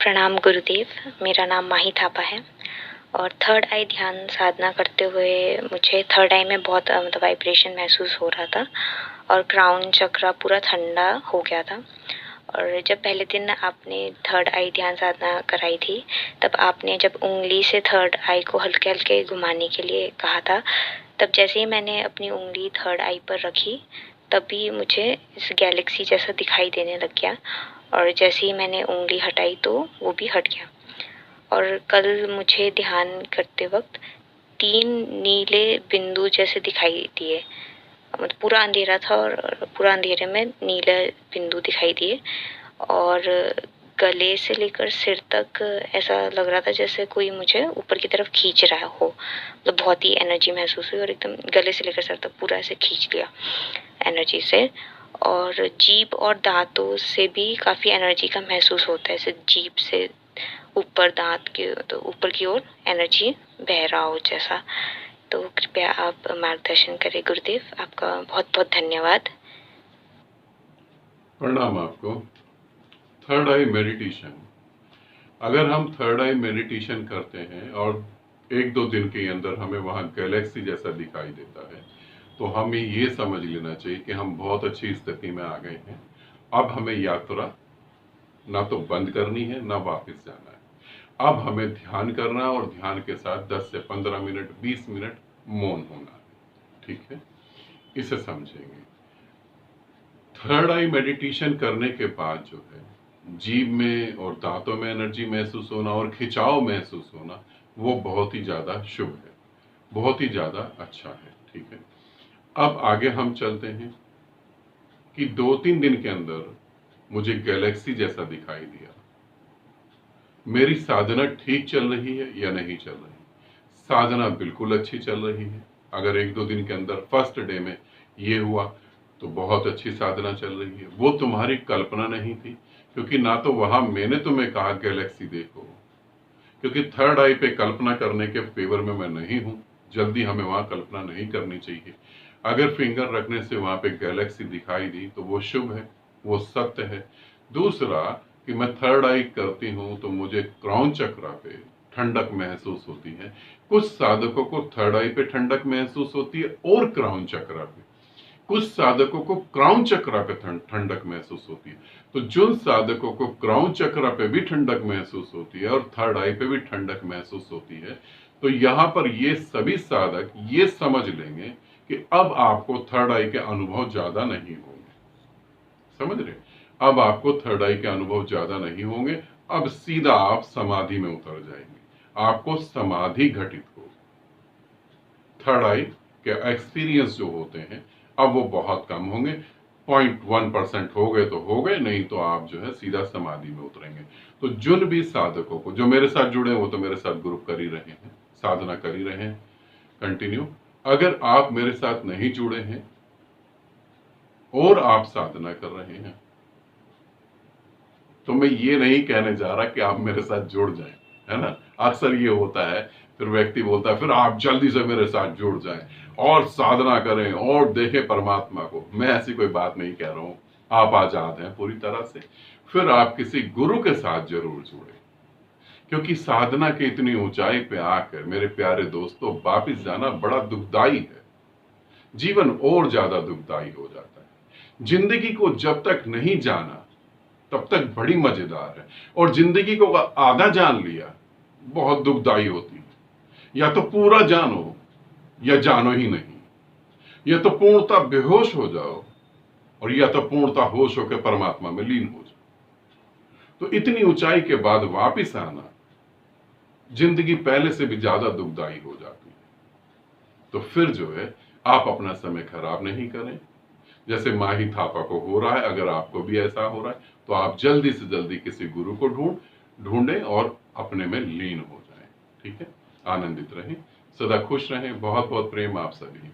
प्रणाम गुरुदेव। मेरा नाम माही थापा है और थर्ड आई ध्यान साधना करते हुए मुझे थर्ड आई में बहुत मतलब वाइब्रेशन महसूस हो रहा था और क्राउन चक्रा पूरा ठंडा हो गया था। और जब पहले दिन आपने थर्ड आई ध्यान साधना कराई थी, तब आपने जब उंगली से थर्ड आई को हल्के हल्के घुमाने के लिए कहा था, तब जैसे ही मैंने अपनी उंगली थर्ड आई पर रखी, तभी मुझे इस गैलेक्सी जैसा दिखाई देने लग गया और जैसे ही मैंने उंगली हटाई तो वो भी हट गया। और कल मुझे ध्यान करते वक्त 3 नीले बिंदु जैसे दिखाई दिए। मतलब पूरा अंधेरा था और पूरा अंधेरे में नीले बिंदु दिखाई दिए और गले से लेकर सिर तक ऐसा लग रहा था जैसे कोई मुझे ऊपर की तरफ खींच रहा हो। मतलब बहुत ही एनर्जी महसूस हुई और एकदम गले से लेकर सर तक पूरा ऐसे खींच लिया एनर्जी से। और जीभ और दांतों से भी काफ़ी एनर्जी का महसूस होता है। ऐसे जीभ से ऊपर दांत के तो ऊपर की ओर एनर्जी बह रहा हो जैसा। तो कृपया आप मार्गदर्शन करें गुरुदेव। आपका बहुत बहुत धन्यवाद। प्रणाम आपको। थर्ड आई मेडिटेशन, अगर हम थर्ड आई मेडिटेशन करते हैं और 1-2 दिन के अंदर हमें वहाँ गैलेक्सी जैसा दिखाई देता है, तो हमें ये समझ लेना चाहिए कि हम बहुत अच्छी स्थिति में आ गए हैं। अब हमें यात्रा ना तो बंद करनी है ना वापस जाना है। अब हमें ध्यान करना है और ध्यान के साथ 10 से 15 मिनट 20 मिनट मौन होना है। ठीक है, इसे समझेंगे। थर्ड आई मेडिटेशन करने के बाद जो है जीभ में और दांतों में एनर्जी महसूस होना और खिंचाव महसूस होना, वो बहुत ही ज्यादा शुभ है, बहुत ही ज्यादा अच्छा है। ठीक है, अब आगे हम चलते हैं कि 2-3 दिन के अंदर मुझे गैलेक्सी जैसा दिखाई दिया। मेरी साधना ठीक चल रही है या नहीं चल रही? साधना बिल्कुल अच्छी चल रही है। अगर 1-2 दिन के अंदर फर्स्ट डे में ये हुआ तो बहुत अच्छी साधना चल रही है। वो तुम्हारी कल्पना नहीं थी, क्योंकि ना तो वहां मैंने तुम्हें कहा गैलेक्सी देखो, क्योंकि थर्ड आई पे कल्पना करने के फेवर में मैं नहीं हूं। जल्दी हमें वहां कल्पना नहीं करनी चाहिए। अगर फिंगर रखने से वहां पे गैलेक्सी दिखाई दी तो वो शुभ है, वो सत्य है। दूसरा कि मैं थर्ड आई करती हूँ तो मुझे क्राउन चक्रा पे ठंडक महसूस होती है। कुछ साधकों को थर्ड आई पे ठंडक महसूस होती है और क्राउन चक्रा पे, कुछ साधकों को क्राउन चक्रा पे ठंडक महसूस होती है। तो जिन साधकों को क्राउन चक्रा पे भी ठंडक महसूस होती है और थर्ड आई पे भी ठंडक महसूस होती है, तो यहाँ पर ये सभी साधक ये समझ लेंगे कि अब आपको थर्ड आई के अनुभव ज्यादा नहीं होंगे। समझ रहे? अब आपको थर्ड आई के अनुभव ज्यादा नहीं होंगे। अब सीधा आप समाधि में उतर जाएंगे, आपको समाधि घटित हो। थर्ड आई के एक्सपीरियंस जो होते हैं अब वो बहुत कम होंगे। 0.1% हो गए तो हो गए, नहीं तो आप जो है सीधा समाधि में उतरेंगे। तो जिन भी साधकों को जो मेरे साथ जुड़े वो तो मेरे साथ ग्रुप कर ही रहे हैं, साधना कर ही रहे हैं कंटिन्यू। अगर आप मेरे साथ नहीं जुड़े हैं और आप साधना कर रहे हैं, तो मैं ये नहीं कहने जा रहा कि आप मेरे साथ जुड़ जाएं, है ना। अक्सर ये होता है, फिर व्यक्ति बोलता है फिर आप जल्दी से मेरे साथ जुड़ जाएं और साधना करें और देखें परमात्मा को। मैं ऐसी कोई बात नहीं कह रहा हूं, आप आजाद हैं पूरी तरह से। फिर आप किसी गुरु के साथ जरूर जुड़े, क्योंकि साधना की इतनी ऊंचाई पे आकर मेरे प्यारे दोस्तों वापिस जाना बड़ा दुखदाई है। जीवन और ज्यादा दुखदाई हो जाता है। जिंदगी को जब तक नहीं जाना तब तक बड़ी मजेदार है, और जिंदगी को आधा जान लिया बहुत दुखदाई होती है। या तो पूरा जानो या जानो ही नहीं, या तो पूर्णता बेहोश हो जाओ और या तो पूर्णता होश होकर परमात्मा में लीन हो जाओ। तो इतनी ऊंचाई के बाद वापिस आना, जिंदगी पहले से भी ज्यादा दुखदाई हो जाती है। तो फिर जो है आप अपना समय खराब नहीं करें। जैसे माही थापा को हो रहा है, अगर आपको भी ऐसा हो रहा है तो आप जल्दी से जल्दी किसी गुरु को ढूंढें और अपने में लीन हो जाएं। ठीक है, आनंदित रहें, सदा खुश रहें। बहुत बहुत प्रेम आप सभी।